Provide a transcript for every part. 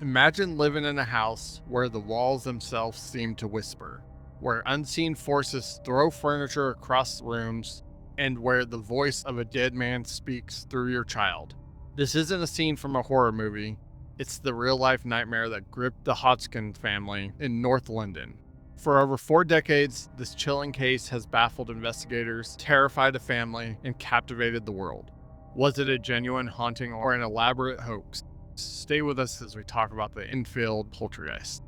Imagine living in a house where the walls themselves seem to whisper, where unseen forces throw furniture across rooms, and where the voice of a dead man speaks through your child. This isn't a scene from a horror movie, it's the real life nightmare that gripped the Hodgson family in North London. For over 4 decades, this chilling case has baffled investigators, terrified the family, and captivated the world. Was it a genuine haunting or an elaborate hoax? Stay with us as we talk about the Enfield Poltergeist.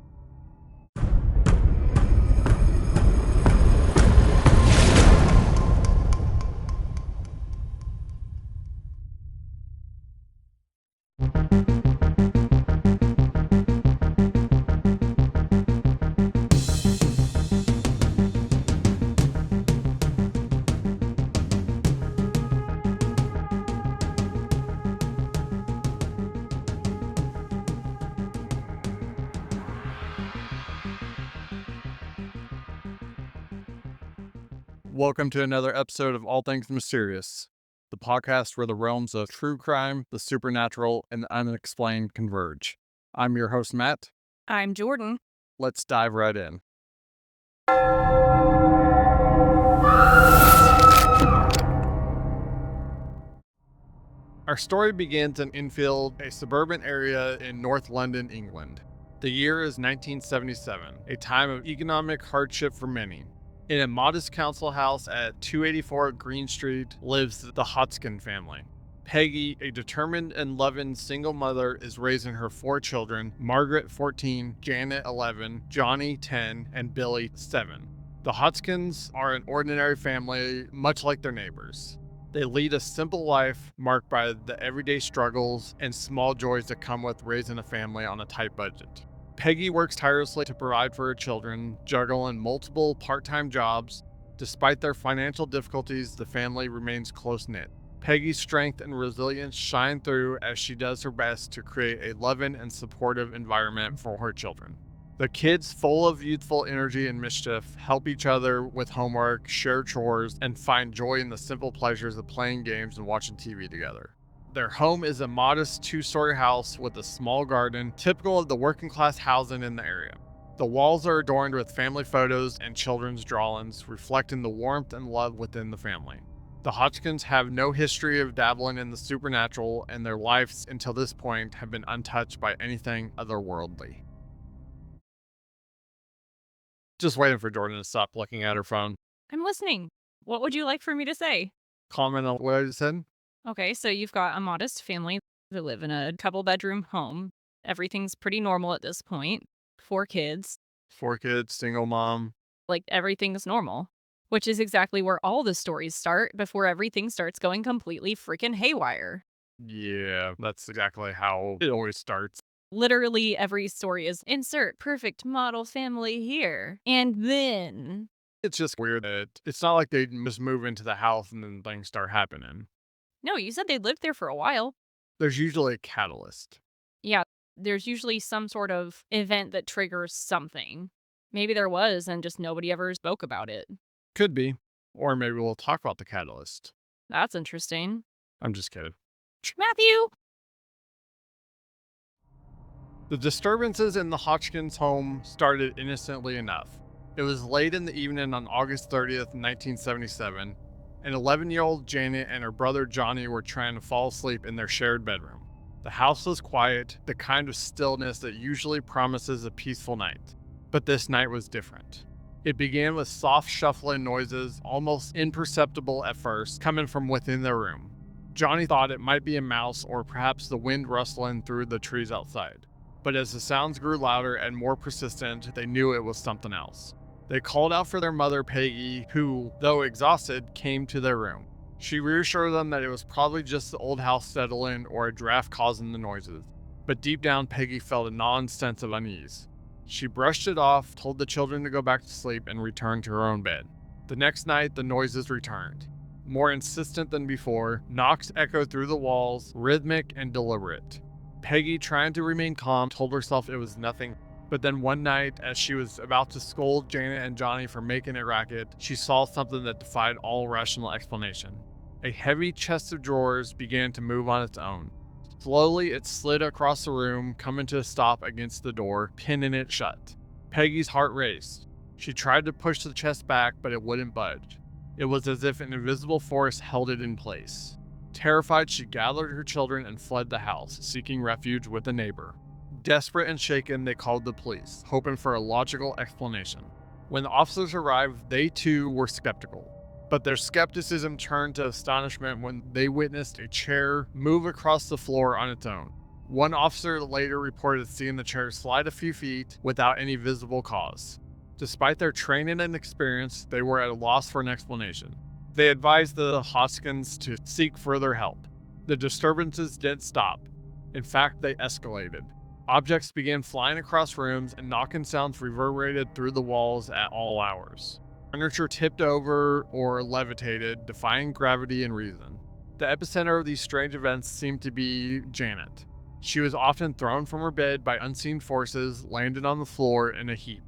Welcome to another episode of All Things Mysterious, the podcast where the realms of true crime, the supernatural, and the unexplained converge. I'm your host, Matt. I'm Jordan. Let's dive right in. Our story begins in Enfield, a suburban area in North London, England. The year is 1977, a time of economic hardship for many. In a modest council house at 284 Green Street lives the Hodgson family. Peggy, a determined and loving single mother, is raising her 4 children, Margaret 14, Janet 11, Johnny 10, and Billy 7. The Hodgsons are an ordinary family, much like their neighbors. They lead a simple life marked by the everyday struggles and small joys that come with raising a family on a tight budget. Peggy works tirelessly to provide for her children, juggling multiple part-time jobs. Despite their financial difficulties, the family remains close-knit. Peggy's strength and resilience shine through as she does her best to create a loving and supportive environment for her children. The kids, full of youthful energy and mischief, help each other with homework, share chores, and find joy in the simple pleasures of playing games and watching TV together. Their home is a modest 2-story house with a small garden, typical of the working class housing in the area. The walls are adorned with family photos and children's drawings, reflecting the warmth and love within the family. The Hodgsons have no history of dabbling in the supernatural, and their lives until this point have been untouched by anything otherworldly. Just waiting for Jordan to stop looking at her phone. I'm listening. What would you like for me to say? Comment on what I just said. Okay, so you've got a modest family. They live in a couple-bedroom home. Everything's pretty normal at this point. 4 kids. 4 kids, single mom. Like, everything's normal. Which is exactly where all the stories start before everything starts going completely freaking haywire. Yeah, that's exactly how it always starts. Literally every story is insert perfect model family here. And then... It's just weird that it's not like they just move into the house and then things start happening. No, you said they lived there for a while. There's usually a catalyst. Yeah, there's usually some sort of event that triggers something. Maybe there was and just nobody ever spoke about it. Could be. Or maybe we'll talk about the catalyst. That's interesting. I'm just kidding. Matthew! The disturbances in the Hodgson's home started innocently enough. It was late in the evening on August 30th, 1977. An 11-year-old Janet and her brother Johnny were trying to fall asleep in their shared bedroom. The house was quiet, the kind of stillness that usually promises a peaceful night. But this night was different. It began with soft shuffling noises, almost imperceptible at first, coming from within their room. Johnny thought it might be a mouse or perhaps the wind rustling through the trees outside. But as the sounds grew louder and more persistent, they knew it was something else. They called out for their mother, Peggy, who, though exhausted, came to their room. She reassured them that it was probably just the old house settling or a draft causing the noises. But deep down, Peggy felt a gnawing sense of unease. She brushed it off, told the children to go back to sleep, and returned to her own bed. The next night, the noises returned. More insistent than before, knocks echoed through the walls, rhythmic and deliberate. Peggy, trying to remain calm, told herself it was nothing. But then one night, as she was about to scold Janet and Johnny for making it racket, she saw something that defied all rational explanation. A heavy chest of drawers began to move on its own. Slowly, it slid across the room, coming to a stop against the door, pinning it shut. Peggy's heart raced. She tried to push the chest back, but it wouldn't budge. It was as if an invisible force held it in place. Terrified, she gathered her children and fled the house, seeking refuge with a neighbor. Desperate and shaken, they called the police, hoping for a logical explanation. When the officers arrived, they too were skeptical. But their skepticism turned to astonishment when they witnessed a chair move across the floor on its own. One officer later reported seeing the chair slide a few feet without any visible cause. Despite their training and experience, they were at a loss for an explanation. They advised the Hodgsons to seek further help. The disturbances didn't stop. In fact, they escalated. Objects began flying across rooms, and knocking sounds reverberated through the walls at all hours. Furniture tipped over or levitated, defying gravity and reason. The epicenter of these strange events seemed to be Janet. She was often thrown from her bed by unseen forces, landed on the floor in a heap.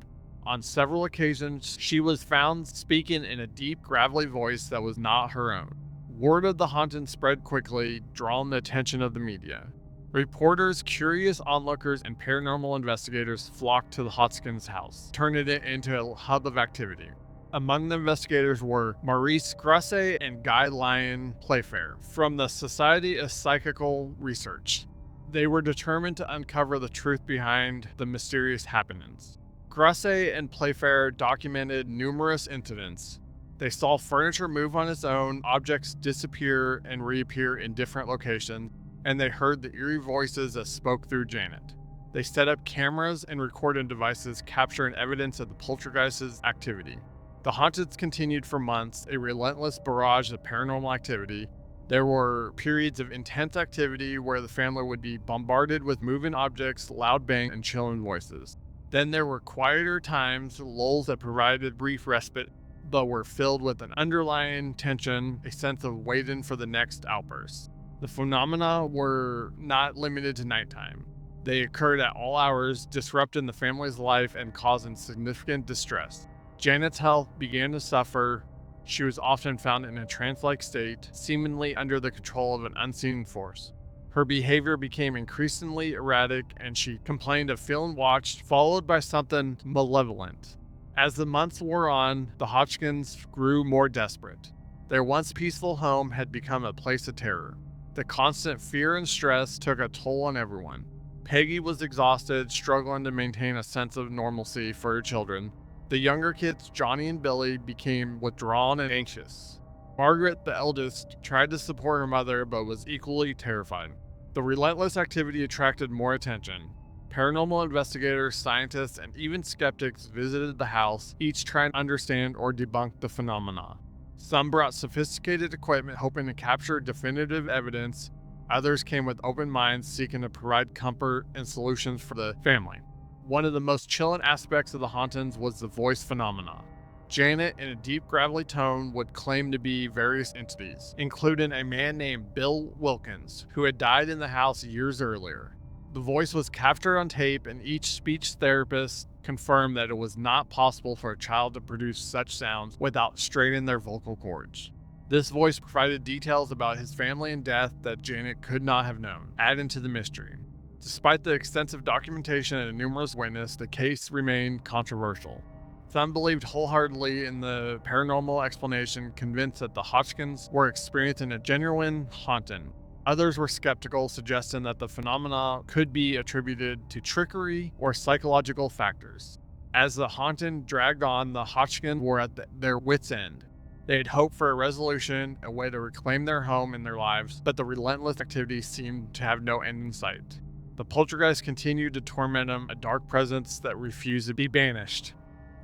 On several occasions, she was found speaking in a deep, gravelly voice that was not her own. Word of the haunting spread quickly, drawing the attention of the media. Reporters, curious onlookers, and paranormal investigators flocked to the Hodgson's house, turning it into a hub of activity. Among the investigators were Maurice Grasset and Guy Lyon Playfair from the Society of Psychical Research. They were determined to uncover the truth behind the mysterious happenings. Grasset and Playfair documented numerous incidents. They saw furniture move on its own, objects disappear and reappear in different locations, and they heard the eerie voices that spoke through Janet. They set up cameras and recording devices capturing evidence of the poltergeist's activity. The hauntings continued for months, a relentless barrage of paranormal activity. There were periods of intense activity where the family would be bombarded with moving objects, loud bangs, and chilling voices. Then there were quieter times, lulls that provided brief respite, but were filled with an underlying tension, a sense of waiting for the next outburst. The phenomena were not limited to nighttime. They occurred at all hours, disrupting the family's life and causing significant distress. Janet's health began to suffer. She was often found in a trance-like state, seemingly under the control of an unseen force. Her behavior became increasingly erratic, and she complained of feeling watched, followed by something malevolent. As the months wore on, the Hodgsons grew more desperate. Their once peaceful home had become a place of terror. The constant fear and stress took a toll on everyone. Peggy was exhausted, struggling to maintain a sense of normalcy for her children. The younger kids, Johnny and Billy, became withdrawn and anxious. Margaret, the eldest, tried to support her mother but was equally terrified. The relentless activity attracted more attention. Paranormal investigators, scientists, and even skeptics visited the house, each trying to understand or debunk the phenomena. Some brought sophisticated equipment hoping to capture definitive evidence. Others came with open minds seeking to provide comfort and solutions for the family. One of the most chilling aspects of the hauntings was the voice phenomena. Janet, in a deep, gravelly tone, would claim to be various entities, including a man named Bill Wilkins, who had died in the house years earlier. The voice was captured on tape, and each speech therapist confirmed that it was not possible for a child to produce such sounds without straining their vocal cords. This voice provided details about his family and death that Janet could not have known, adding to the mystery. Despite the extensive documentation and numerous witnesses, the case remained controversial. Some believed wholeheartedly in the paranormal explanation, convinced that the Hodgsons were experiencing a genuine haunting. Others were skeptical, suggesting that the phenomena could be attributed to trickery or psychological factors. As the haunting dragged on, the Hodgsons were at their wits' end. They had hoped for a resolution, a way to reclaim their home and their lives, but the relentless activity seemed to have no end in sight. The poltergeist continued to torment them, a dark presence that refused to be banished.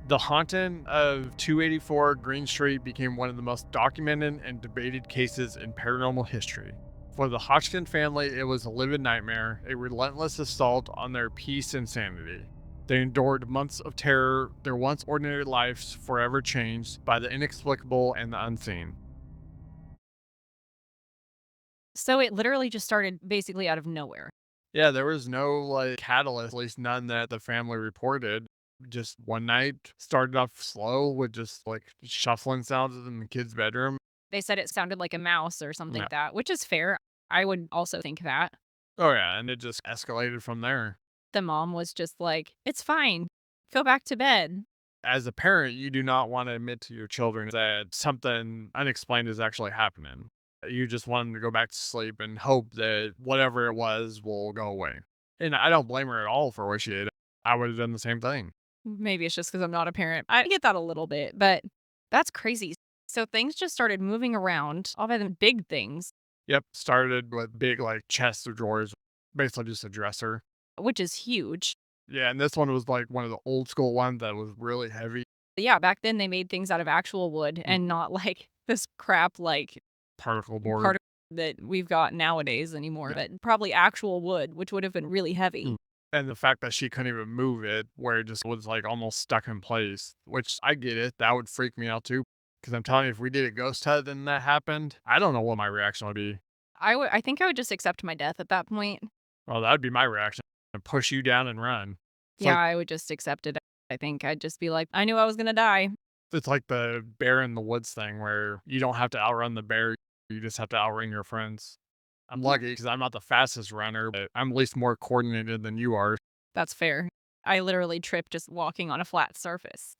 The haunting of 284 Green Street became one of the most documented and debated cases in paranormal history. For the Hodgson family, it was a living nightmare, a relentless assault on their peace and sanity. They endured months of terror, their once ordinary lives forever changed by the inexplicable and the unseen. So it literally just started basically out of nowhere. Yeah, there was no catalyst, at least none that the family reported. Just one night started off slow with just shuffling sounds in the kid's bedroom. They said it sounded like a mouse or something Yeah. like that, which is fair. I would also think that. Oh, yeah, and it just escalated from there. The mom was just like, "It's fine. Go back to bed." As a parent, you do not want to admit to your children that something unexplained is actually happening. You just want them to go back to sleep and hope that whatever it was will go away. And I don't blame her at all for what she did. I would have done the same thing. Maybe it's just because 'cause I'm not a parent. I get that a little bit, but that's crazy. So things just started moving around, all of the big things, Yep, started with big, like, chests of drawers, basically just a dresser. which is huge. Yeah, and this one was, like, one of the old school ones that was really heavy. Yeah, back then they made things out of actual wood Mm. and not like this crap like Particle part board. of that we've got nowadays anymore, but probably actual wood, which would have been really heavy. Mm. And the fact that she couldn't even move it, where it just was, like, almost stuck in place, which I get it, that would freak me out too. Because 'cause I'm telling you, if we did a ghost hunt and that happened, I don't know what my reaction would be. I think I would just accept my death at that point. Well, that would be my reaction, and push you down and run. It's Yeah, like I would just accept it. I think I'd just be like, "I knew I was gonna die." it's like the bear in the woods thing where you don't have to outrun the bear, you just have to outrun your friends. I'm lucky because 'cause I'm not the fastest runner, but I'm at least more coordinated than you are. That's fair. I literally tripped just walking on a flat surface.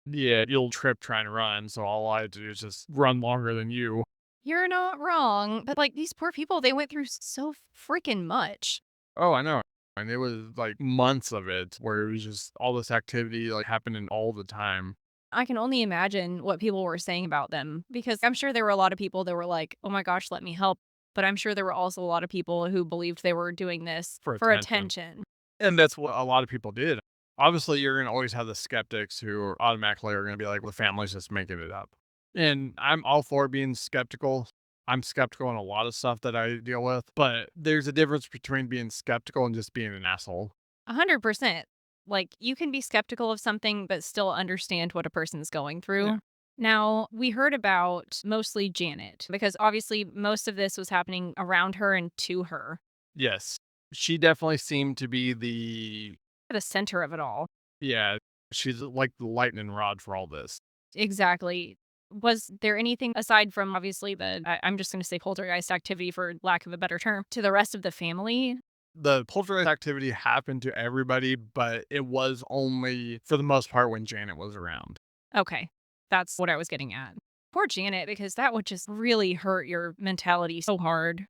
Yeah, you'll trip trying to run, so all I have to do is just run longer than you. You're not wrong, but, like, these poor people, they went through so freaking much. Oh, I know. And it was like months of it where it was just all this activity like happening all the time. I can only imagine what people were saying about them because I'm sure there were a lot of people that were like, "Oh my gosh, let me help." But I'm sure there were also a lot of people who believed they were doing this For for attention. attention. And that's what a lot of people did. Obviously, you're gonna always have the skeptics who are automatically are gonna be like, "Well, the family's just making it up." And I'm all for being skeptical. I'm skeptical on a lot of stuff that I deal with, but there's a difference between being skeptical and just being an asshole. 100%. Like, you can be skeptical of something, but still understand what a person's going Yeah. through. Now, we heard about mostly Janet because obviously most of this was happening around her and to her, Yes. She definitely seemed to be the center of it all. yeah, she's like the lightning rod for all this. Exactly. Was there anything aside from obviously I'm just going to say poltergeist activity for lack of a better term to the rest of the family? The poltergeist activity happened to everybody, but it was only for the most part when Janet was around. Okay. That's what I was getting at. Poor Janet, because that would just really hurt your mentality so hard.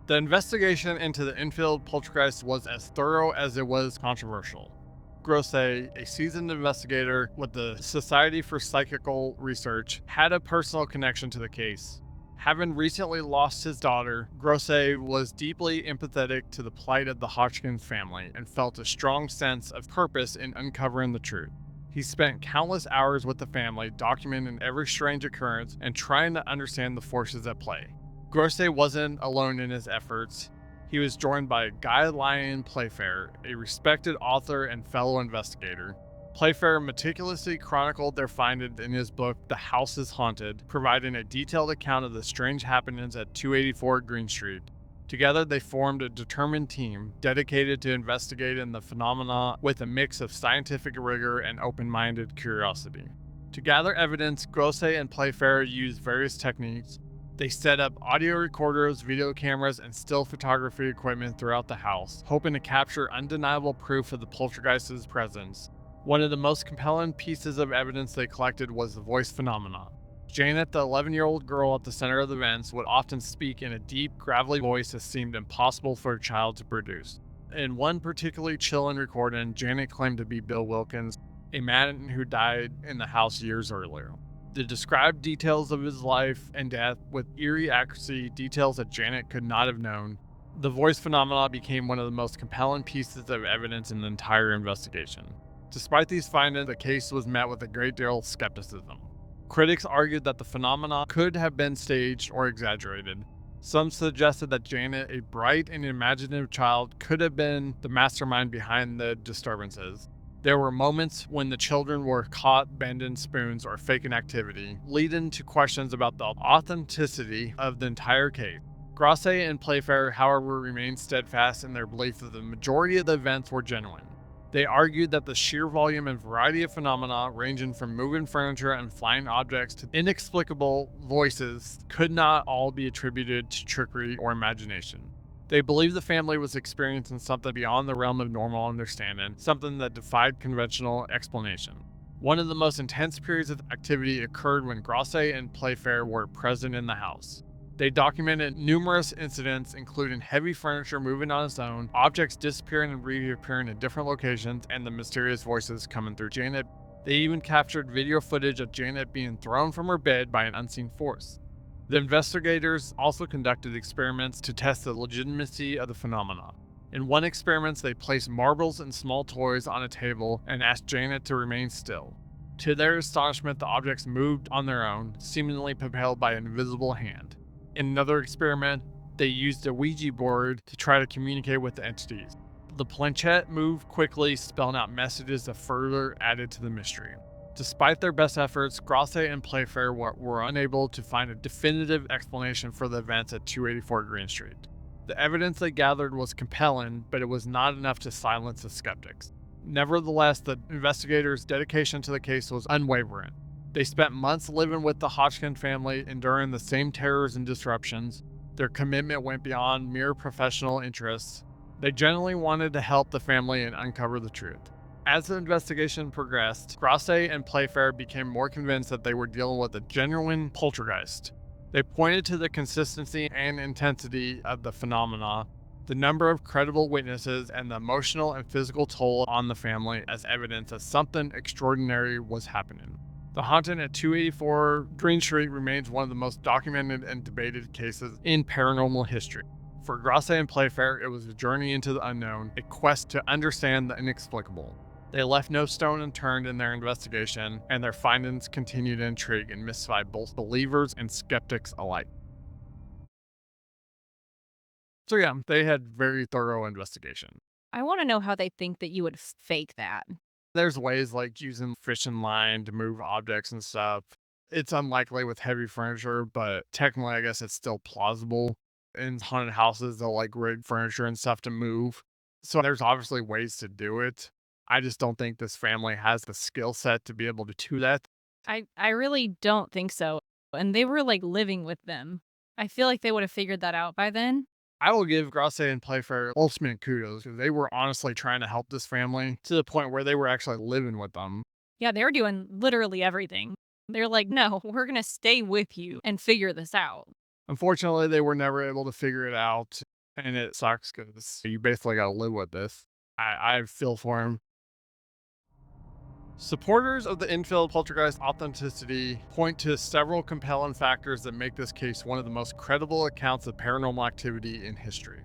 The investigation into the Enfield Poltergeist was as thorough as it was controversial. Grosse, a seasoned investigator with the Society for Psychical Research, had a personal connection to the case. Having recently lost his daughter, Grosse was deeply empathetic to the plight of the Hodgson family and felt a strong sense of purpose in uncovering the truth. He spent countless hours with the family, documenting every strange occurrence and trying to understand the forces at play. Grosse wasn't alone in his efforts. He was joined by Guy Lyon Playfair, a respected author and fellow investigator. Playfair meticulously chronicled their findings in his book, The House is Haunted, providing a detailed account of the strange happenings at 284 Green Street. Together, they formed a determined team dedicated to investigating the phenomena with a mix of scientific rigor and open-minded curiosity. To gather evidence, Grosse and Playfair used various techniques. They set up audio recorders, video cameras, and still photography equipment throughout the house, hoping to capture undeniable proof of the poltergeist's presence. One of the most compelling pieces of evidence they collected was the voice phenomena. Janet, the 11-year-old girl at the center of the events, would often speak in a deep, gravelly voice that seemed impossible for a child to produce. In one particularly chilling recording, Janet claimed to be Bill Wilkins, a man who died in the house years earlier. The described details of his life and death with eerie accuracy, details that Janet could not have known. The voice phenomena became one of the most compelling pieces of evidence in the entire investigation. Despite these findings, the case was met with a great deal of skepticism. Critics argued that the phenomena could have been staged or exaggerated. Some suggested that Janet, a bright and imaginative child, could have been the mastermind behind the disturbances. There were moments when the children were caught bending spoons or faking activity, leading to questions about the authenticity of the entire case. Grosse and Playfair, however, remained steadfast in their belief that the majority of the events were genuine. They argued that the sheer volume and variety of phenomena, ranging from moving furniture and flying objects to inexplicable voices, could not all be attributed to trickery or imagination. They believed the family was experiencing something beyond the realm of normal understanding, something that defied conventional explanation. One of the most intense periods of activity occurred when Grasset and Playfair were present in the house. They documented numerous incidents, including heavy furniture moving on its own, objects disappearing and reappearing in different locations, and the mysterious voices coming through Janet. They even captured video footage of Janet being thrown from her bed by an unseen force. The investigators also conducted experiments to test the legitimacy of the phenomena. In one experiment, they placed marbles and small toys on a table and asked Janet to remain still. To their astonishment, the objects moved on their own, seemingly propelled by an invisible hand. In another experiment, they used a Ouija board to try to communicate with the entities. The planchette moved quickly, spelling out messages that further added to the mystery. Despite their best efforts, Grasset and Playfair were unable to find a definitive explanation for the events at 284 Green Street. The evidence they gathered was compelling, but it was not enough to silence the skeptics. Nevertheless, the investigators' dedication to the case was unwavering. They spent months living with the Hodgson family, enduring the same terrors and disruptions. Their commitment went beyond mere professional interests. They genuinely wanted to help the family and uncover the truth. As the investigation progressed, Grasset and Playfair became more convinced that they were dealing with a genuine poltergeist. They pointed to the consistency and intensity of the phenomena, the number of credible witnesses, and the emotional and physical toll on the family as evidence that something extraordinary was happening. The haunting at 284 Green Street remains one of the most documented and debated cases in paranormal history. For Grasset and Playfair, it was a journey into the unknown, a quest to understand the inexplicable. They left no stone unturned in their investigation, and their findings continue to intrigue and mystify both believers and skeptics alike. So yeah, they had very thorough investigation. I want to know how they think that you would fake that. There's ways like using fishing line to move objects and stuff. It's unlikely with heavy furniture, but technically I guess it's still plausible. In haunted houses, they'll like rig furniture and stuff to move. So there's obviously ways to do it. I just don't think this family has the skill set to be able to do that. I really don't think so. And they were like living with them. I feel like they would have figured that out by then. I will give Grasset and Playfair ultimate kudos because they were honestly trying to help this family to the point where they were actually living with them. Yeah, they were doing literally everything. They're like, no, we're going to stay with you and figure this out. Unfortunately, they were never able to figure it out, and it sucks because you basically got to live with this. I feel for him. Supporters of the Enfield Poltergeist authenticity point to several compelling factors that make this case one of the most credible accounts of paranormal activity in history.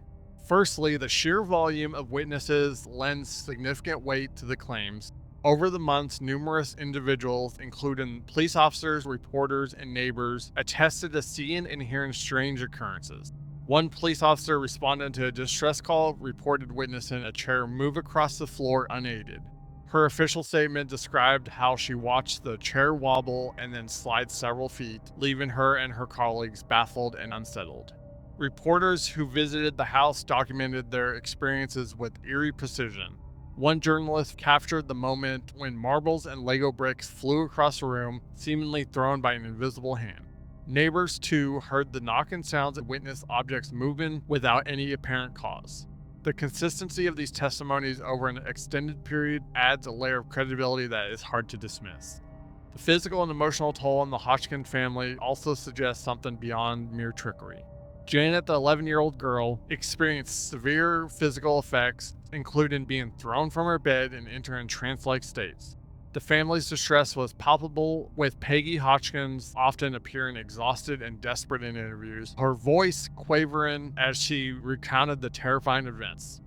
Firstly, the sheer volume of witnesses lends significant weight to the claims. Over the months, numerous individuals, including police officers, reporters, and neighbors, attested to seeing and hearing strange occurrences. One police officer responding to a distress call reported witnessing a chair move across the floor unaided. Her official statement described how she watched the chair wobble and then slide several feet, leaving her and her colleagues baffled and unsettled. Reporters who visited the house documented their experiences with eerie precision. One journalist captured the moment when marbles and Lego bricks flew across the room, seemingly thrown by an invisible hand. Neighbors, too, heard the knocking sounds and witnessed objects moving without any apparent cause. The consistency of these testimonies over an extended period adds a layer of credibility that is hard to dismiss. The physical and emotional toll on the Hodgson family also suggests something beyond mere trickery. Janet, the 11-year-old girl, experienced severe physical effects, including being thrown from her bed and entering trance-like states. The family's distress was palpable, with Peggy Hodgkins often appearing exhausted and desperate in interviews, her voice quavering as she recounted the terrifying events.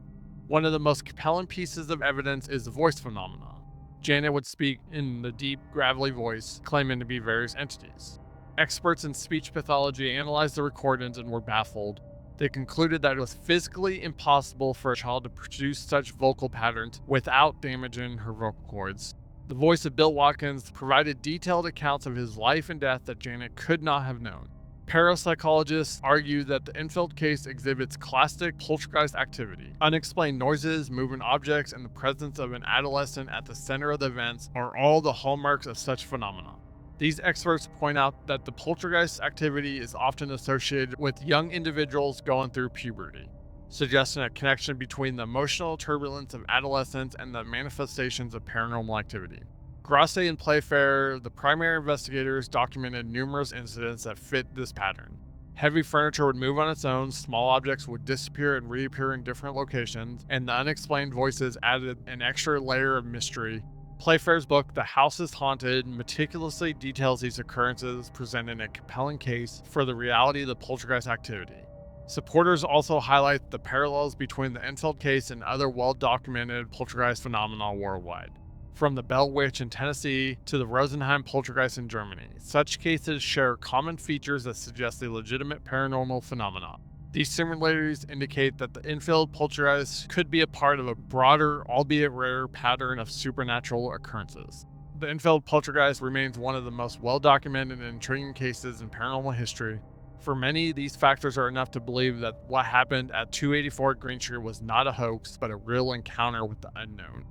One of the most compelling pieces of evidence is the voice phenomena. Janet would speak in the deep, gravelly voice, claiming to be various entities. Experts in speech pathology analyzed the recordings and were baffled. They concluded that it was physically impossible for a child to produce such vocal patterns without damaging her vocal cords. The voice of Bill Watkins provided detailed accounts of his life and death that Janet could not have known. Parapsychologists argue that the Enfield case exhibits classic poltergeist activity. Unexplained noises, moving objects, and the presence of an adolescent at the center of the events are all the hallmarks of such phenomena. These experts point out that the poltergeist activity is often associated with young individuals going through puberty, suggesting a connection between the emotional turbulence of adolescence and the manifestations of paranormal activity. Grassi and Playfair, the primary investigators, documented numerous incidents that fit this pattern. Heavy furniture would move on its own, small objects would disappear and reappear in different locations, and the unexplained voices added an extra layer of mystery. Playfair's book, The House is Haunted, meticulously details these occurrences, presenting a compelling case for the reality of the poltergeist activity. Supporters also highlight the parallels between the Enfield case and other well-documented poltergeist phenomena worldwide. From the Bell Witch in Tennessee to the Rosenheim poltergeist in Germany, such cases share common features that suggest a legitimate paranormal phenomenon. These similarities indicate that the Enfield poltergeist could be a part of a broader, albeit rare, pattern of supernatural occurrences. The Enfield poltergeist remains one of the most well-documented and intriguing cases in paranormal history. For many, these factors are enough to believe that what happened at 284 Green Street was not a hoax, but a real encounter with the unknown.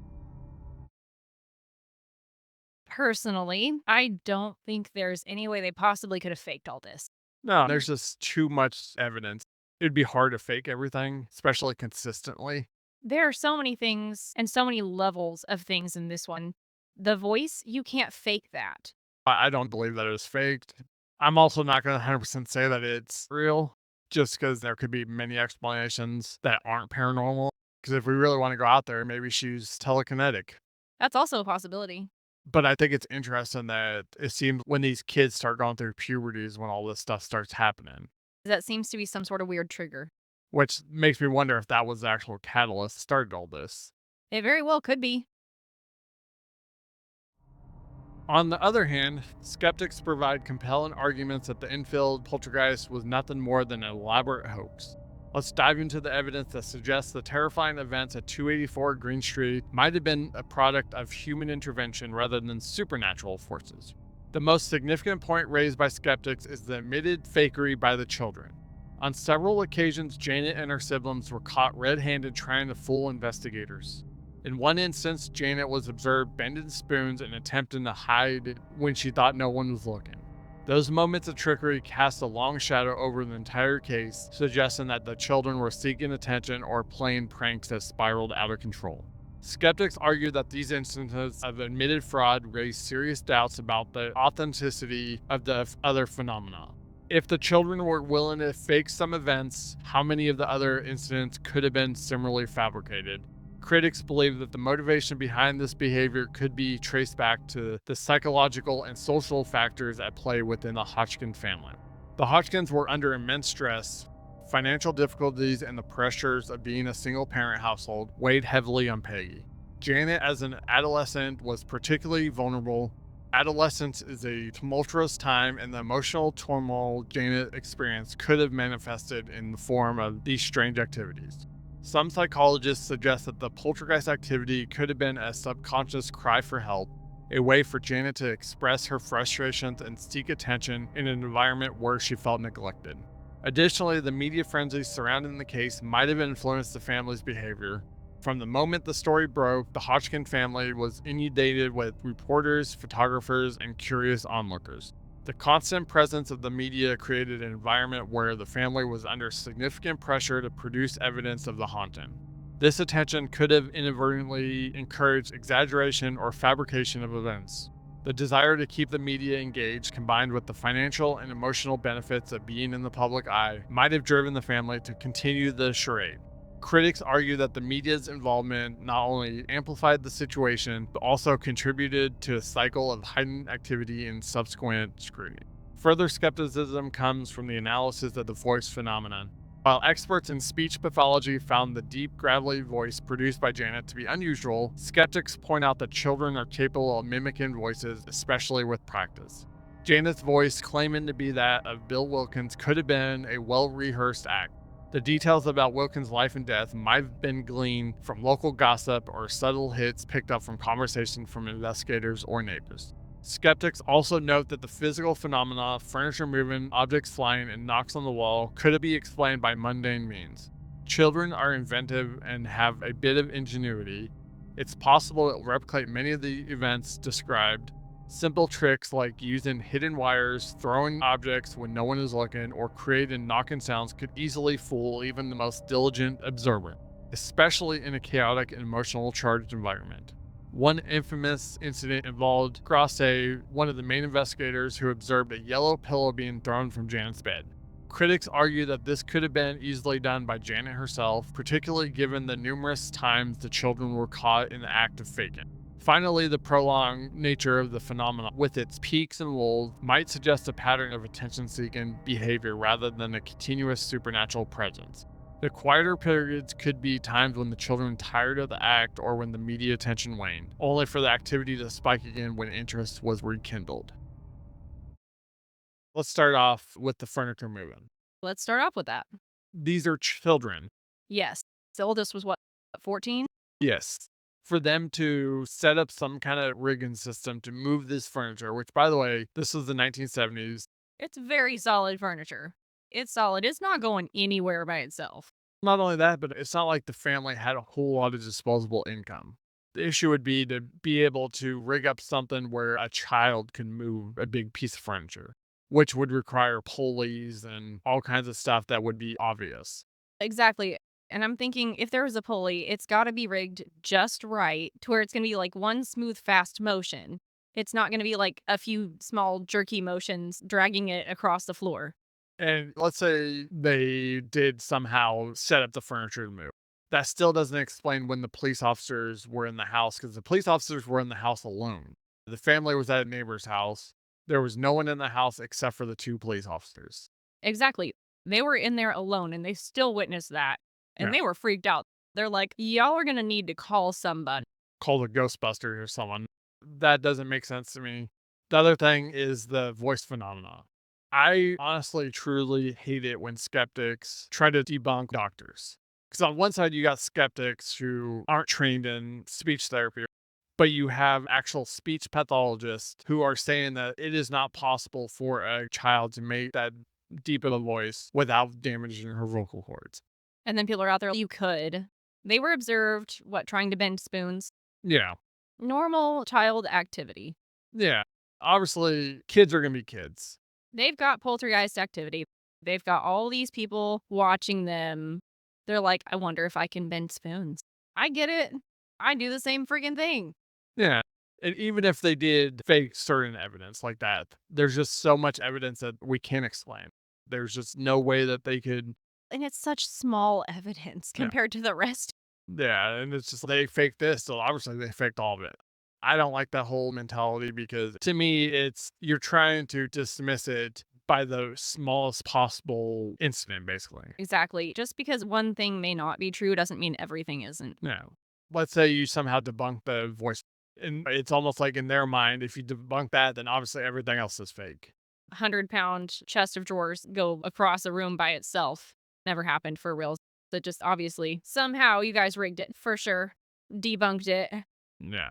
Personally, I don't think there's any way they possibly could have faked all this. No, there's just too much evidence. It'd be hard to fake everything, especially consistently. There are so many things and so many levels of things in this one. The voice, you can't fake that. I don't believe that it was faked. I'm also not going to 100% say that it's real, just because there could be many explanations that aren't paranormal. Because if we really want to go out there, maybe she's telekinetic. That's also a possibility. But I think it's interesting that it seems when these kids start going through puberty is when all this stuff starts happening, That seems to be some sort of weird trigger. which makes me wonder if that was the actual catalyst that started all this. It very well could be. On the other hand, skeptics provide compelling arguments that the Enfield poltergeist was nothing more than an elaborate hoax. Let's dive into the evidence that suggests the terrifying events at 284 Green Street might have been a product of human intervention rather than supernatural forces. The most significant point raised by skeptics is the admitted fakery by the children. On several occasions, Janet and her siblings were caught red-handed trying to fool investigators. In one instance, Janet was observed bending spoons and attempting to hide when she thought no one was looking. Those moments of trickery cast a long shadow over the entire case, suggesting that the children were seeking attention or playing pranks that spiraled out of control. Skeptics argue that these instances of admitted fraud raise serious doubts about the authenticity of the other phenomena. If the children were willing to fake some events, how many of the other incidents could have been similarly fabricated? Critics believe that the motivation behind this behavior could be traced back to the psychological and social factors at play within the Hodgson family. The Hodgsons were under immense stress. Financial difficulties and the pressures of being a single-parent household weighed heavily on Peggy. Janet, as an adolescent, was particularly vulnerable. Adolescence is a tumultuous time, and the emotional turmoil Janet experienced could have manifested in the form of these strange activities. Some psychologists suggest that the poltergeist activity could have been a subconscious cry for help, a way for Janet to express her frustrations and seek attention in an environment where she felt neglected. Additionally, the media frenzy surrounding the case might have influenced the family's behavior. From the moment the story broke, the Hodgson family was inundated with reporters, photographers, and curious onlookers. The constant presence of the media created an environment where the family was under significant pressure to produce evidence of the haunting. This attention could have inadvertently encouraged exaggeration or fabrication of events. The desire to keep the media engaged, combined with the financial and emotional benefits of being in the public eye, might have driven the family to continue the charade. Critics argue that the media's involvement not only amplified the situation, but also contributed to a cycle of heightened activity and subsequent scrutiny. Further skepticism comes from the analysis of the voice phenomenon. While experts in speech pathology found the deep, gravelly voice produced by Janet to be unusual, skeptics point out that children are capable of mimicking voices, especially with practice. Janet's voice, claiming to be that of Bill Wilkins, could have been a well-rehearsed act. The details about Wilkins' life and death might have been gleaned from local gossip or subtle hits picked up from conversation from investigators or neighbors. Skeptics also note that the physical phenomena, furniture moving, objects flying, and knocks on the wall, could be explained by mundane means. Children are inventive and have a bit of ingenuity. It's possible to replicate many of the events described. Simple tricks like using hidden wires, throwing objects when no one is looking, or creating knocking sounds could easily fool even the most diligent observer, especially in a chaotic and emotional charged environment. One infamous incident involved Grasse, one of the main investigators who observed a yellow pillow being thrown from Janet's bed. Critics argue that this could have been easily done by Janet herself, particularly given the numerous times the children were caught in the act of faking. Finally, the prolonged nature of the phenomenon, with its peaks and lulls, might suggest a pattern of attention-seeking behavior rather than a continuous supernatural presence. The quieter periods could be times when the children tired of the act or when the media attention waned, only for the activity to spike again when interest was rekindled. Let's start off with the furniture moving. Let's start off with that. These are children. Yes. The oldest was what, 14? Yes. For them to set up some kind of rigging system to move this furniture, which, by the way, this was the 1970s. It's very solid furniture. It's solid. It's not going anywhere by itself. Not only that, but it's not like the family had a whole lot of disposable income. The issue would be to be able to rig up something where a child can move a big piece of furniture, which would require pulleys and all kinds of stuff that would be obvious. Exactly. And I'm thinking if there was a pulley, it's got to be rigged just right to where it's going to be like one smooth, fast motion. It's not going to be like a few small, jerky motions dragging it across the floor. And let's say they did somehow set up the furniture to move. That still doesn't explain when the police officers were in the house because the police officers were in the house alone. The family was at a neighbor's house. There was no one in the house except for the two police officers. Exactly. They were in there alone and they still witnessed that. And Yeah. they were freaked out. They're like, y'all are going to need to call somebody. Call the Ghostbusters or someone. That doesn't make sense to me. The other thing is the voice phenomena. I honestly, truly hate it when skeptics try to debunk doctors. Because on one side, you got skeptics who aren't trained in speech therapy, but you have actual speech pathologists who are saying that it is not possible for a child to make that deep of a voice without damaging her vocal cords. And then people are out there, you could. They were observed, trying to bend spoons. Yeah. Normal child activity. Yeah. Obviously, kids are going to be kids. They've got poltergeist activity. They've got all these people watching them. They're like, I wonder if I can bend spoons. I get it. I do the same freaking thing. Yeah. And even if they did fake certain evidence like that, there's just so much evidence that we can't explain. There's just no way that they could. And it's such small evidence Yeah. compared to the rest. Yeah. And it's just they faked this. So obviously they faked all of it. I don't like that whole mentality because to me, it's you're trying to dismiss it by the smallest possible incident, basically. Exactly. Just because one thing may not be true doesn't mean everything isn't. No. Let's say you somehow debunk the voice. And it's almost like in their mind, if you debunk that, then obviously everything else is fake. 100-pound chest of drawers go across a room by itself. Never happened for real. So just obviously, somehow you guys rigged it for sure. Debunked it. Yeah.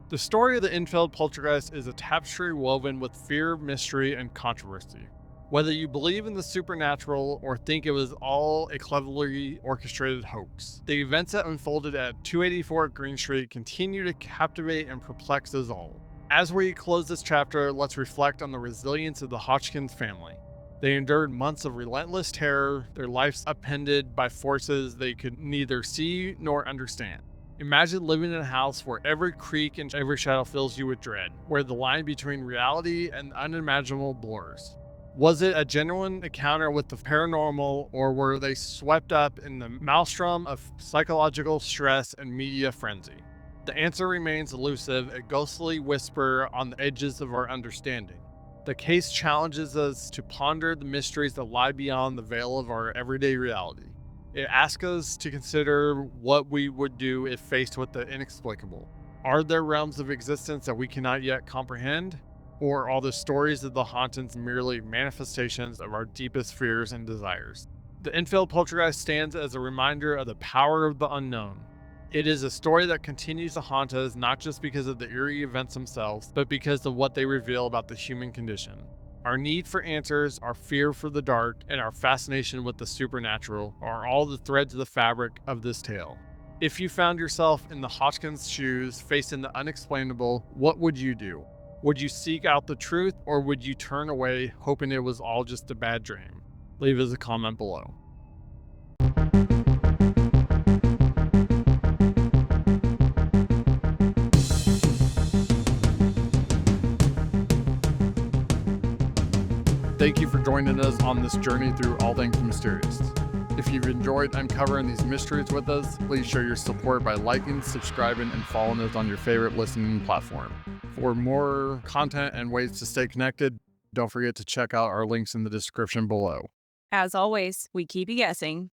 The story of the Enfield Poltergeist is a tapestry woven with fear, mystery, and controversy. Whether you believe in the supernatural or think it was all a cleverly orchestrated hoax, the events that unfolded at 284 Green Street continue to captivate and perplex us all. As we close this chapter, let's reflect on the resilience of the Hodgson family. They endured months of relentless terror, their lives upended by forces they could neither see nor understand. Imagine living in a house where every creak and every shadow fills you with dread, where the line between reality and unimaginable blurs. Was it a genuine encounter with the paranormal, or were they swept up in the maelstrom of psychological stress and media frenzy? The answer remains elusive, a ghostly whisper on the edges of our understanding. The case challenges us to ponder the mysteries that lie beyond the veil of our everyday reality. It asks us to consider what we would do if faced with the inexplicable. Are there realms of existence that we cannot yet comprehend? Or are the stories of the hauntings merely manifestations of our deepest fears and desires? The Enfield Poltergeist stands as a reminder of the power of the unknown, It is a story that continues to haunt us not just because of the eerie events themselves, but because of what they reveal about the human condition. Our need for answers, our fear for the dark, and our fascination with the supernatural are all the threads of the fabric of this tale. If you found yourself in the Hodgson's shoes, facing the unexplainable, what would you do? Would you seek out the truth, or would you turn away, hoping it was all just a bad dream? Leave us a comment below. Thank you for joining us on this journey through all things mysterious. If you've enjoyed uncovering these mysteries with us, please show your support by liking, subscribing, and following us on your favorite listening platform. For more content and ways to stay connected, don't forget to check out our links in the description below. As always, we keep you guessing.